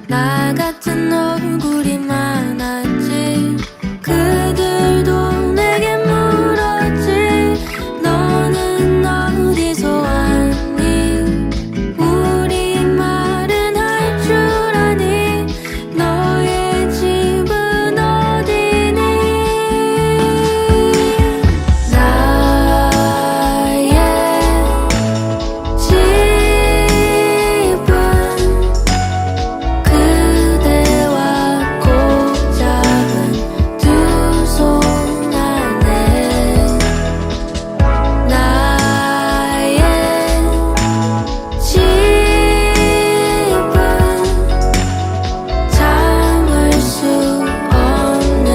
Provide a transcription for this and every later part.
나 같은 얼굴이 많았지. 그들도 내게 물었지. 너는 어디서 왔니? 우리말은 할 줄 아니? 너의 집은 어디니? 나의 집은 그대와 꼭 잡은 두 손 안에. 나의 집은 참을 수 없는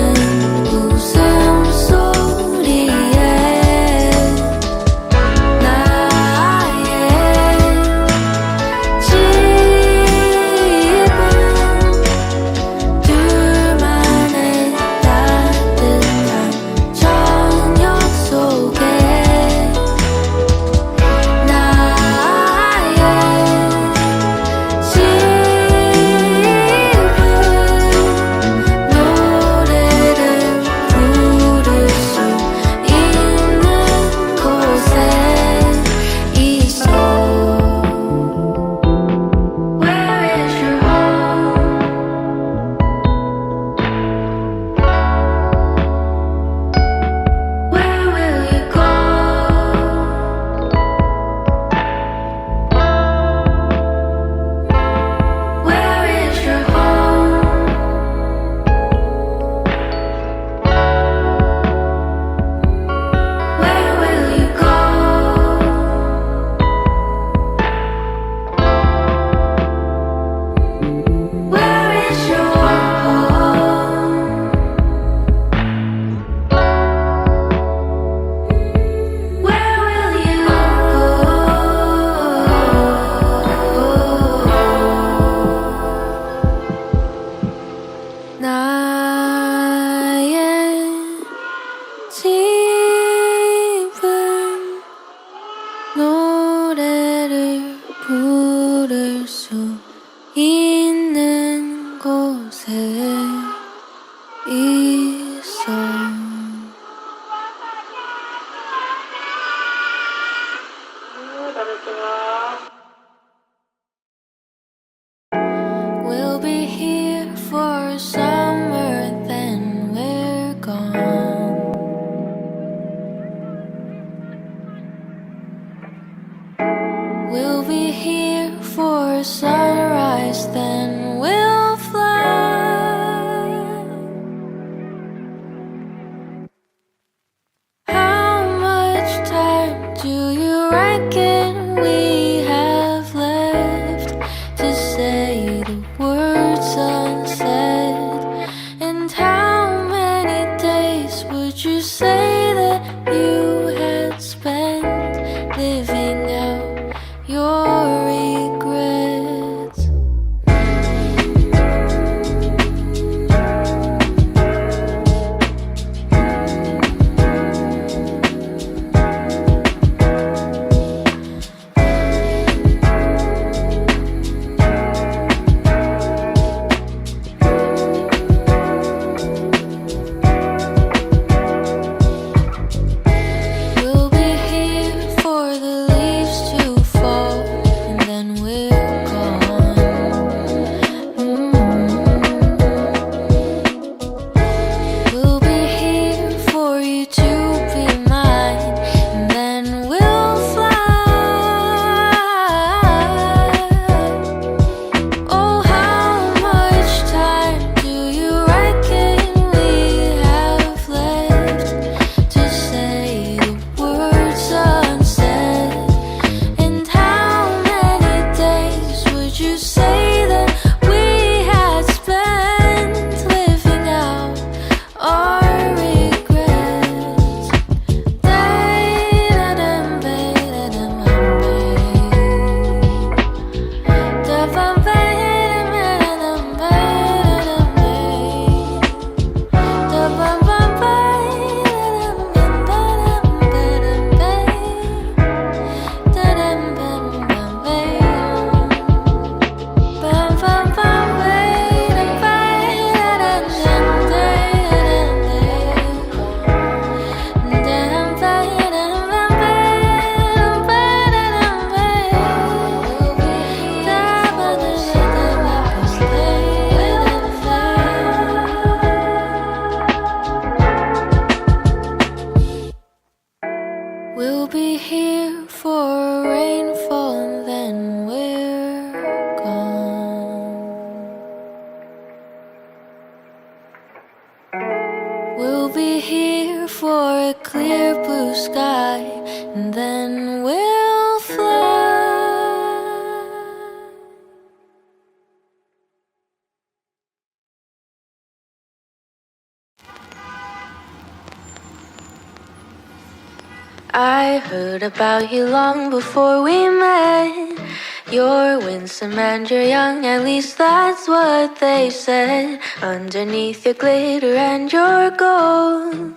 웃음소리에. 나의 집은 둘만의 따뜻한 저녁 속에. 나의 집은 노래를 부를 수 있는 곳에 있어. Where is your home? Where will you go? Where is your home? Where will you go? Where is your home? Where will you go? 나의 집은 노래를 부를 수 있는 곳에 있어. We'll be here for summer, then we're gone. We'll be here for sunrise, then we'll fly. for a clear blue sky, and then we'll fly. I heard about you long before we met. You're winsome and you're young, at least that's what they said. Underneath your glitter and your gold,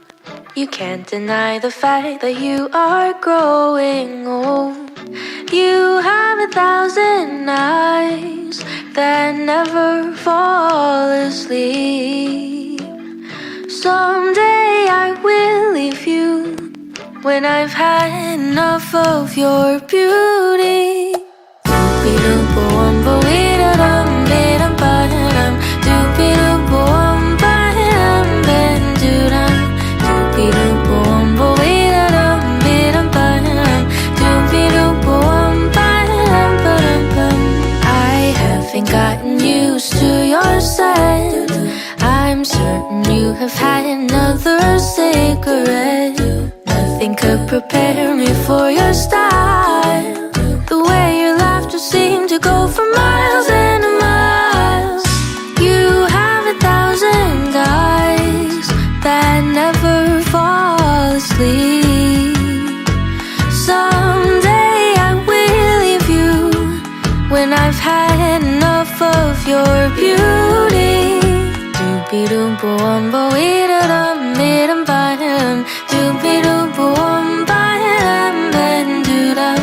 you can't deny the fact that you are growing old. You have 1,000 eyes that never fall asleep. Someday I will leave you when I've had enough of your beauty. I haven't gotten used to your scent. I'm certain you have had another cigarette. Nothing could prepare me for your style. The way your laughter seemed to go for miles and miles. You have 1,000 eyes that never fall asleep. Someday I will leave you when I've had enough of your beauty. Doopy-doop-boom-bo-ee-da-dum-ee-dum-ba-dum. Doopy-doop-boom-ba-dum-ba-dum-doo-dum.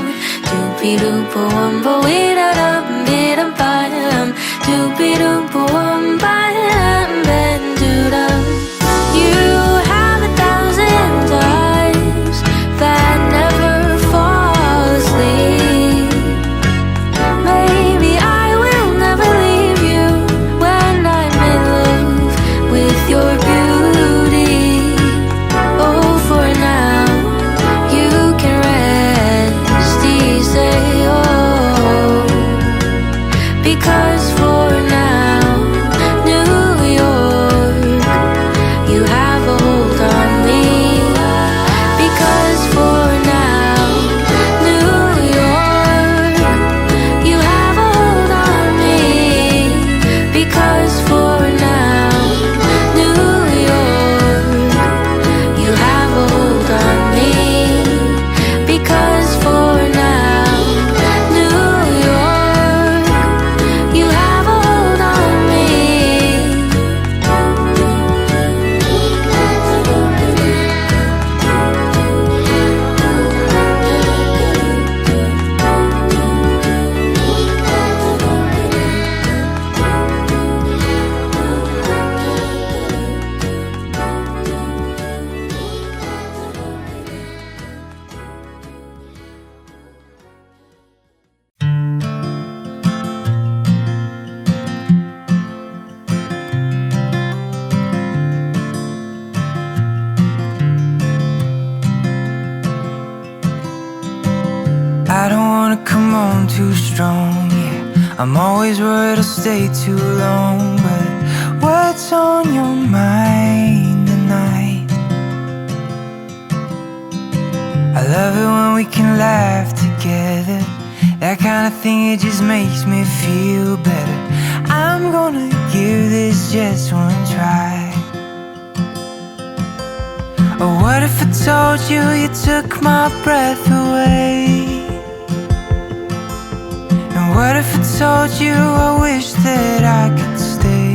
Doopy-doop-boom-bo-ee-da-dum-ee-dum-ba-dum. Doopy-doop-boom-ba-dum-ba-dum-doo-dum. You have 1,000 eyes that never fall asleep. Maybe I will never leave you when I'm in love with your beauty. Oh, for now you can rest easy, oh, because for now, New York, you have a hold on me. Because for now, New York, you have a hold on me. Because for now, New York, you have a hold on me. Because for now, New York, you have a hold on me. I don't wanna come on too strong, yeah. I'm always worried I'll stay too long. But what's on your mind tonight? I love it when we can laugh together. That kind of thing, it just makes me feel better. I'm gonna give this just one try. Or what if I told you you took my breath away? And what if I told you I wish that I could stay?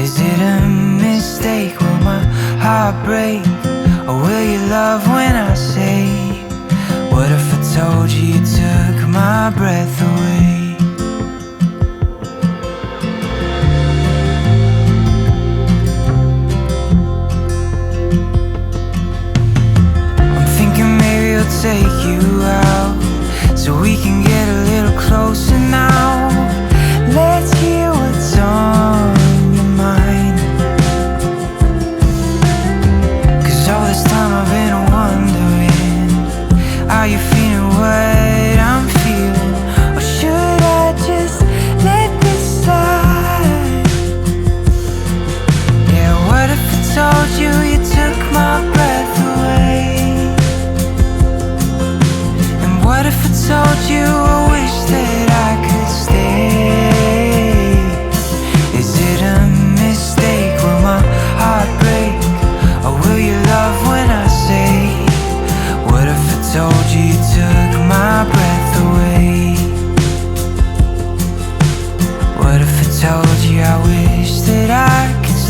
Is it a mistake? Will my heart break? Or will you love when I say, what if I told you you took my breath away? I'm thinking maybe I'll take you out so we can get a little closer now. Let's hear what's on your mind. 'Cause all this time I've been wondering, are you feeling what I'm feeling? Or should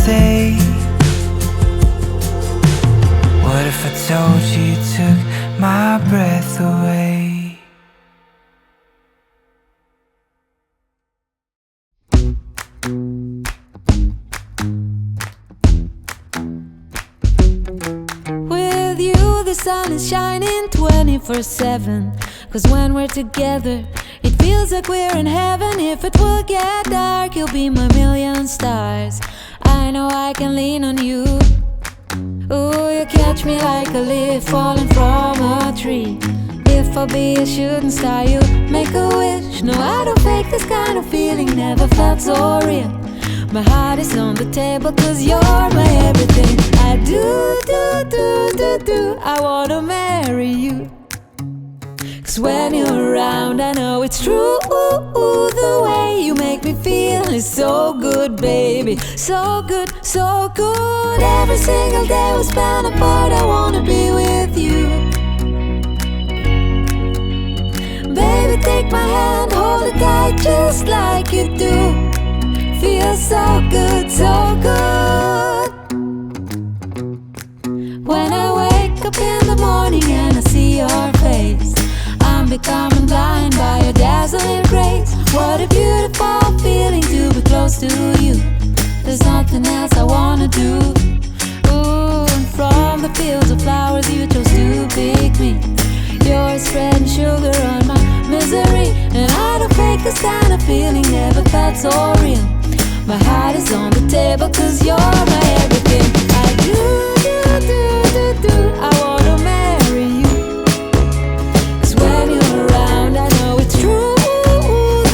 stay? What if I told you you took my breath away? With you the sun is shining 24/7. 'Cause when we're together it feels like we're in heaven. If it will get dark, you'll be my million stars. I know I can lean on you. Ooh, you catch me like a leaf falling from a tree. If I'll be a shooting star, you make a wish. No, I don't fake this kind of feeling, never felt so real. My heart is on the table 'cause you're my everything. I do, I wanna marry you. 'Cause when you're around I know it's true. The way you make me feel is so good, baby. So good, so good. Every single day we spend apart, I wanna be with you. Baby, take my hand, hold it tight just like you do. Feels so good, so good. When I wake up in the morning and I see your face, I'm becoming blind by your dazzling grace. What a beautiful feeling to be close to you. There's nothing else I wanna do. Ooh, and from the fields of flowers you chose to pick me. You're spreading sugar on my misery. And I don't fake this kind of feeling, never felt so real. My heart is on the table 'cause you're my everything. I do, I wanna marry you. 'Cause when you're around I know it's true.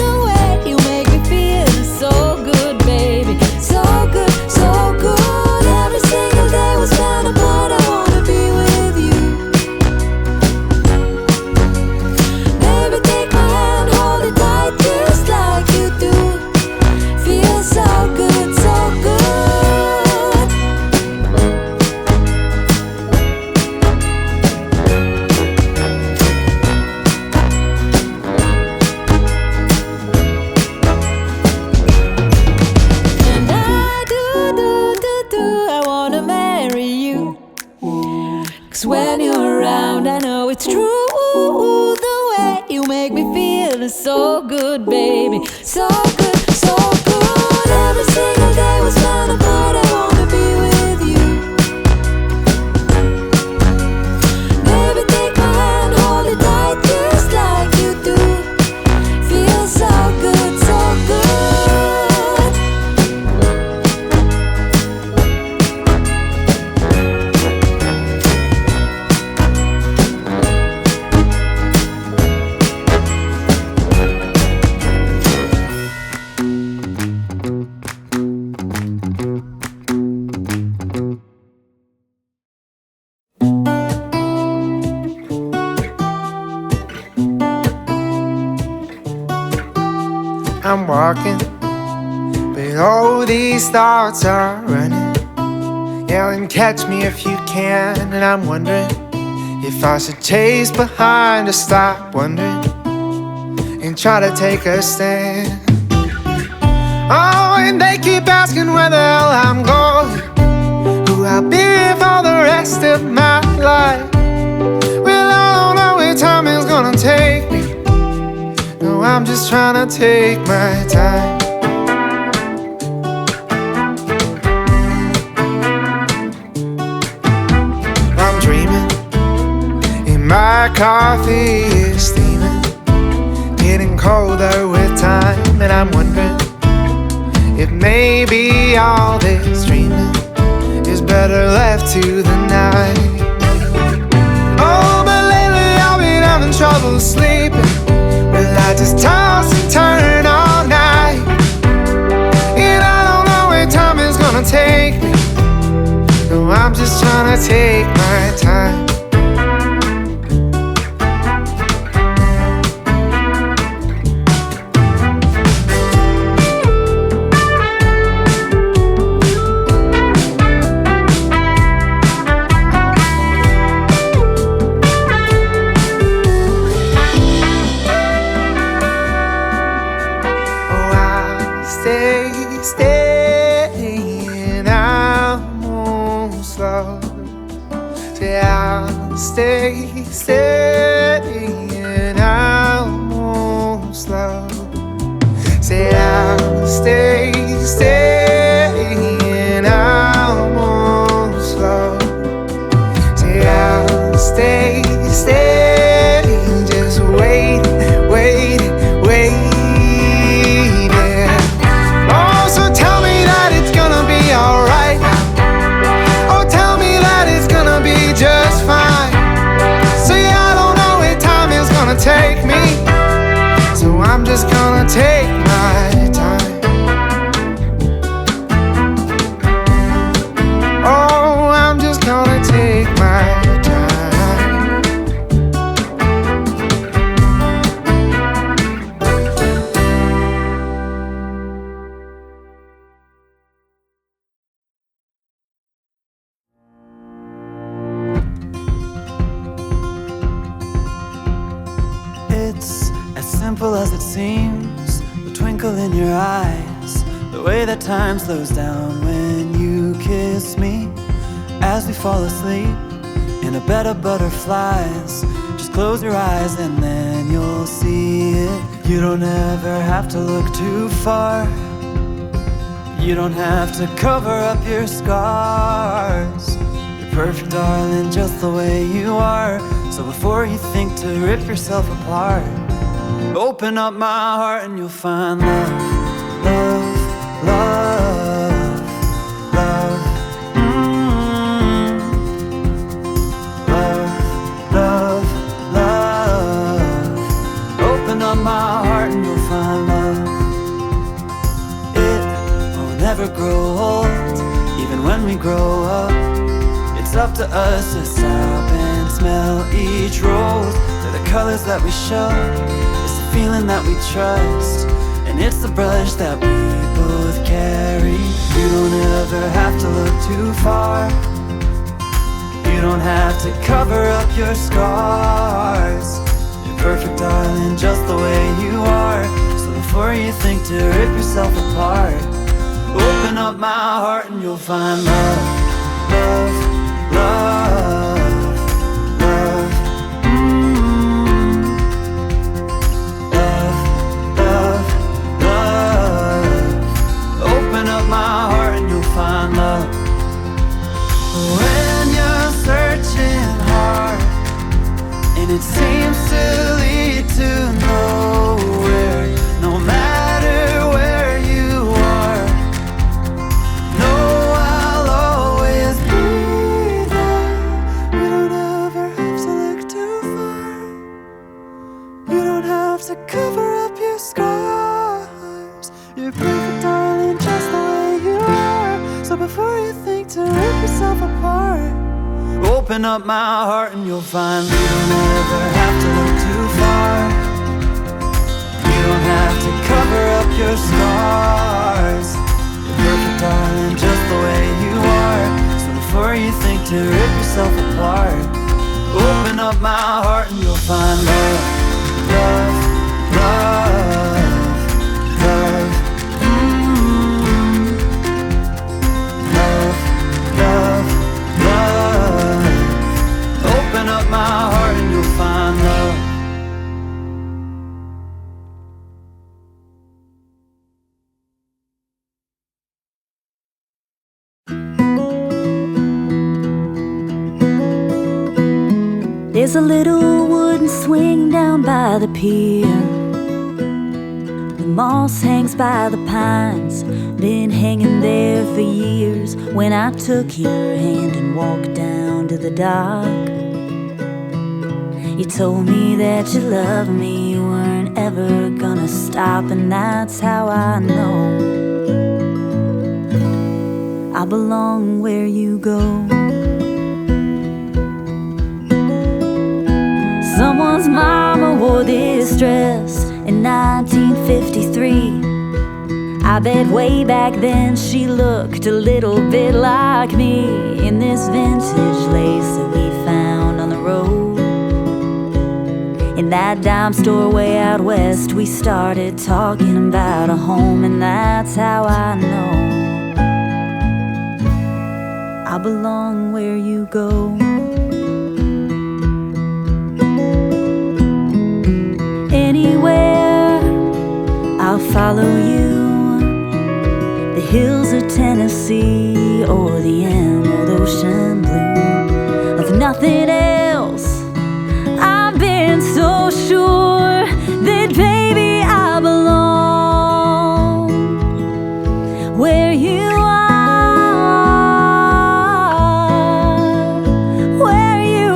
The way you make me feel is so good, baby. So good, so good. Every single day we spend apart, I wanna be with you. Baby, take my hand, hold it tight just like you do. Feels so good, so good. And I do, I wanna marry you. 'Cause when you're around I know it's true. The way you make me feel is so good, baby. So good, so good. Every single day we spend apart, I wanna be with you. Baby, take my hand, hold it tight just like you do. Feels so good, so good. I'm walking, but all these thoughts are running. Yelling, catch me if you can. And I'm wondering if I should chase behind or stop wondering and try to take a stand. Oh, and they keep asking where the hell I'm going, who I'll be for the rest of my life. Well, I don't know where time is gonna take me. No, I'm just trying to take my time. I'm dreaming, and my coffee is steaming, getting colder with time. And I'm wondering if maybe all this dreaming is better left to the night. Oh, but lately I've been having trouble sleeping. Well, I just toss and turn all night, and I don't know where time is gonna take me. No, I'm just trying to take my time. Stay, and I stay steady and I won't slow. Say I'll stay steady and I won't slow. Say I'll stay steady, just wait, wait, wait. Yeah. Oh, so tell me that it's gonna be alright. Oh, tell me that it's gonna be just fine. See, I don't know where time is gonna take me, so I'm just gonna take my time. Oh, I'm just gonna take my time. It's as simple as it seems, the twinkle in your eyes, the way that time slows down when you kiss me. As we fall asleep in a bed of butterflies, just close your eyes and then you'll see it. You don't ever have to look too far. You don't have to cover up your scars. You're perfect, darling, just the way you are. So before you think to rip yourself apart, open up my heart and you'll find love, love, love, love. Love, love, love. Open up my heart and you'll find love. It won't ever grow old, even when we grow up. It's up to us to stop and smell each rose. They're the colors that we show, it's the feeling that we trust, and it's the brush that we both carry. You don't ever have to look too far. You don't have to cover up your scars. You're perfect, darling, just the way you are. So before you think to rip yourself apart, open up my heart and you'll find love, love, love, love. Love, love, love. Open up my heart and you'll find love. When you're searching hard and it seems to lead to nowhere, no matter where you are, know I'll always be there. You don't ever have to look too far. You don't have to cover up your scars. You're perfect, darling, just the way you are. So before you think to rip yourself apart, open up my heart and you'll find you don't ever have to look too far. You don't have to cover up your scars. You're perfect, darling, just the way you are. So before you think to rip yourself apart, open up my heart and you'll find love, love, love, love. Love, love, love. Open up my heart and you'll find love. There's a little wooden swing down by the pier. The moss hangs by the pines, been hanging there for years. When I took your hand and walked down to the dock, you told me that you loved me, you weren't ever gonna stop. And that's how I know I belong where you go. Someone's mama wore this dress in 1953. I bet way back then she looked a little bit like me, in this vintage lace that we found on the road. In that dime store way out west, we started talking about a home, and that's how I know I belong where you go. anywhere, I'll follow you. The hills of Tennessee or the emerald ocean blue. Of nothing else, I've been so sure that baby I belong where you are, where you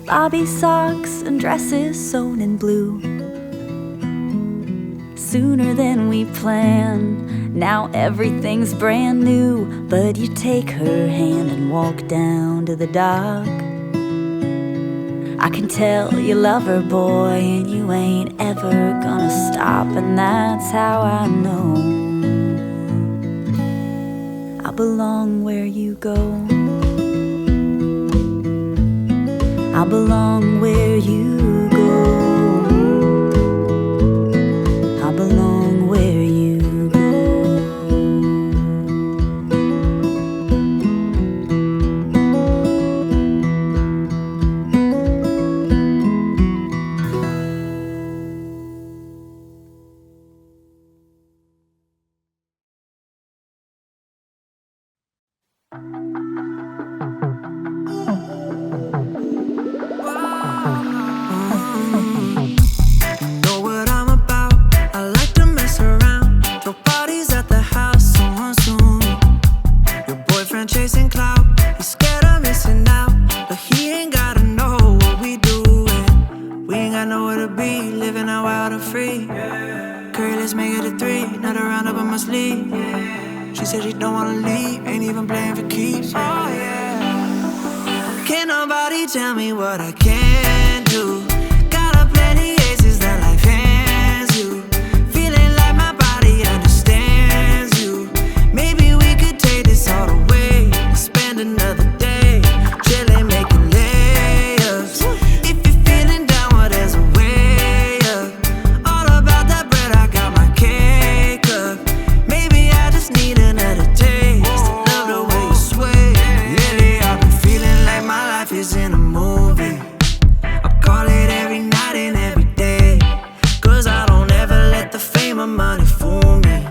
Bobby socks and dresses sewn in blue. Sooner than we planned, now everything's brand new. But you take her hand and walk down to the dock. I can tell you love her, boy, and you ain't ever gonna stop. And that's how I know I belong where you go. I belong where you go. I belong where you go. She said she don't wanna leave, ain't even playing for keeps. Oh yeah. Can't nobody tell me what I can do. Got a plenty aces that life hands you. Feeling like my body understands you. Maybe we could take this all the way. Spend another day chilling, making layups. If you're feeling down, well, there's a way up. All about that bread, I got my cake up. Maybe I just need another taste. Love the way you sway. Lately I've been feeling like my life is in a movie. I call it every night and every day. Cause I don't ever let the fame or money fool me.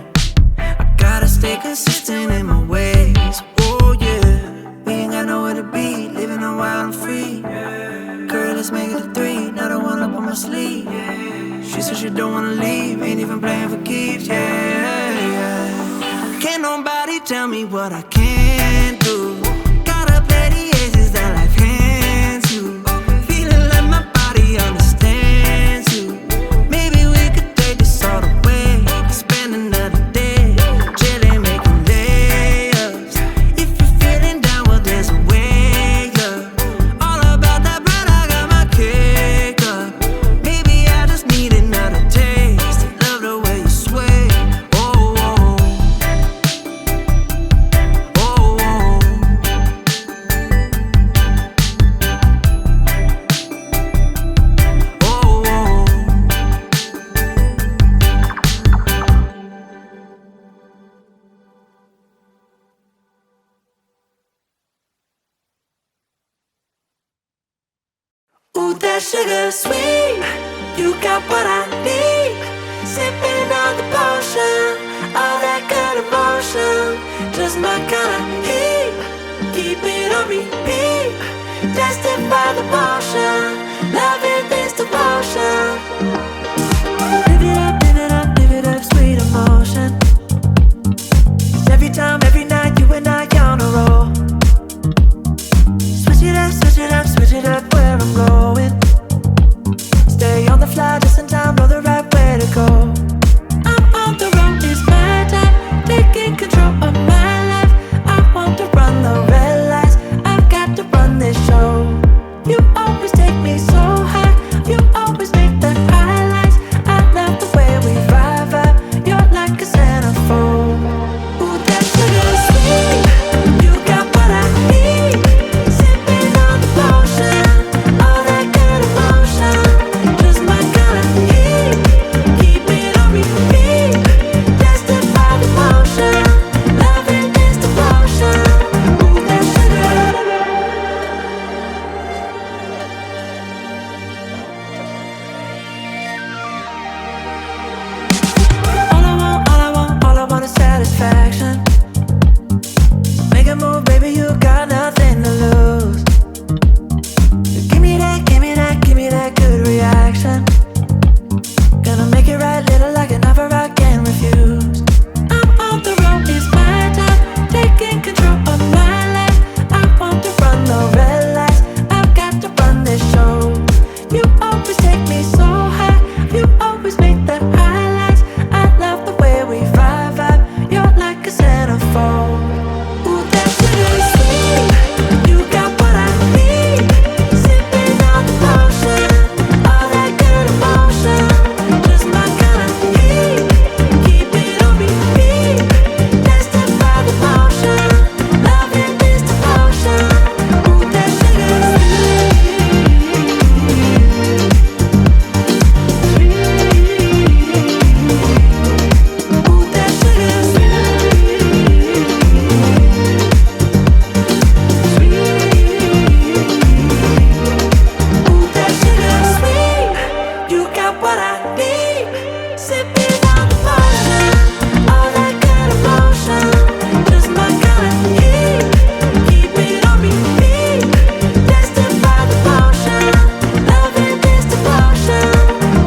I gotta stay consistent in my ways. Oh yeah. We ain't got nowhere to be, living a wild and free. Girl, let's make it a 3, not a 1 up on my sleeve. She said she don't wanna leave, ain't even playing for keeps. Yeah. Can't nobody tell me what I can do. Got a plenty aces that life hands you. Feeling like my body understands you. Maybe we could take this all the way. Spend another day chilling, making layups. If you're feeling down, well, there's a way up. All about that bread, I got my cake up. Maybe I just need another taste. Love the way you sway. Oh, oh. Oh, oh. Oh, oh. Ooh, that sugar sweet, you got what I need. Sipping on the potion, all that good emotion, just my kind of heat. Keep it on repeat, tested by the potion, loving this devotion. Live it up, live it up, live it up, sweet emotion. Every time, every night, you and I on a roll. Switch it up, switch it up, switch it up where I'm going. Stay on the fly just in time, know the right way to go. I'm on the road, it's my time, taking control of my life. I want baby, you got nothing to lose. Give me that, give me that, give me that good reaction. Gonna make it right, little like an offer I can't refuse. I'm on the road, it's my time, taking control of my life. I want to run the red lights, I've got to run this show. You always take me so high, you always make the highlights. I love the way we vibe, you're like a centerfold. Ooh, that sugar is sweet, you got what I need. Sipping on the potion, all that good emotion, just my kind of heat. Keep it on repeat, testify the motion, loving this devotion. Ooh, that sugar is ooh, that sugar is ooh, that sugar is sweet. You got what I need. Sipping on the potion, all that good emotion, just my kind of heat. Keep it on repeat, testify the motion, loving this devotion.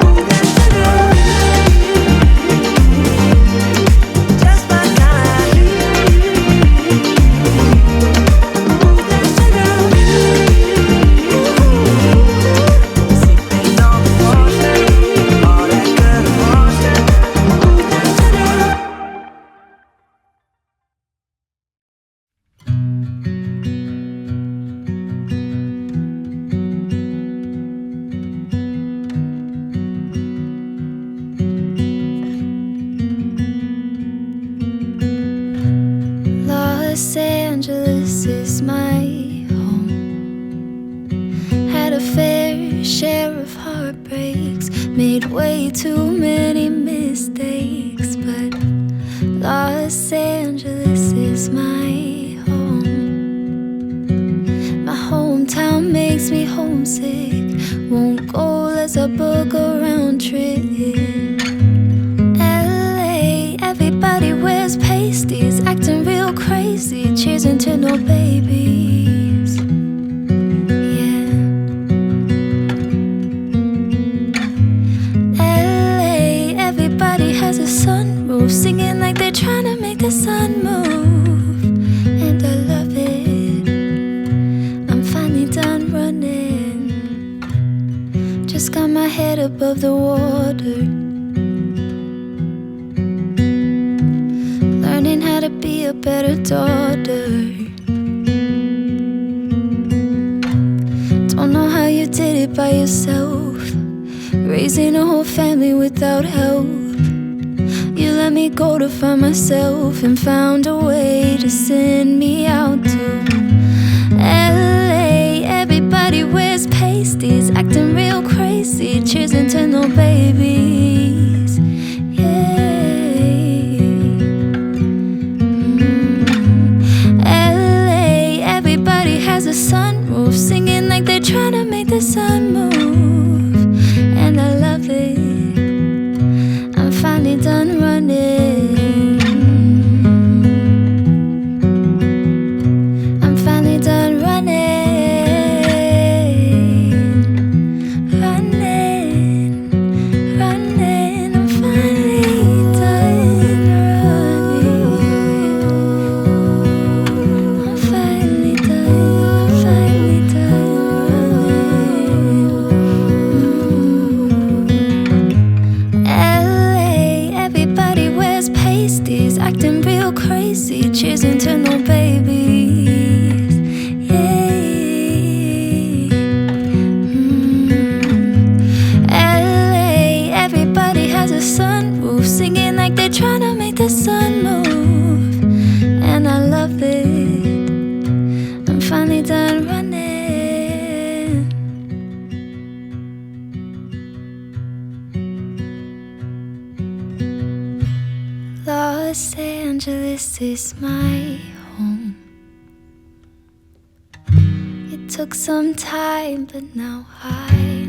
Ooh, that sugar, just my kind of heat. Ooh, that sugar, sipping on the potion, all that good emotion. Ooh, that sugar. Los Angeles is my home. Had a fair share of heartbreaks, made way too many mistakes, but Los Angeles is my home. My hometown makes me homesick, won't go as I book a round trip. LA, everybody wears pasties, acting real crazy, cheersing to no babies. Yeah. LA, everybody has a sunroof, singing like they're trying to make the sun move. And I love it, I'm finally done running. Just got my head above the water, learning how to be a better daughter. Don't know how you did it by yourself, raising a whole family without help. You let me go to find myself and found a way to send me out to LA. Everybody wears pasties, acting real crazy, cheersing to no babies. LA, everybody has a sunroof, singing like they're trying to make the sun move. And I love it, I'm finally done running. I'm finally done running. Running, running, I'm finally done running. I'm finally done running. LA, everybody wears pasties, acting real crazy, cheersing to no babies. LA, everybody has a sunroof, singing like they're trying to make the sun move. And I love it, I'm finally done running. Los Angeles is my home. It took some time, but now I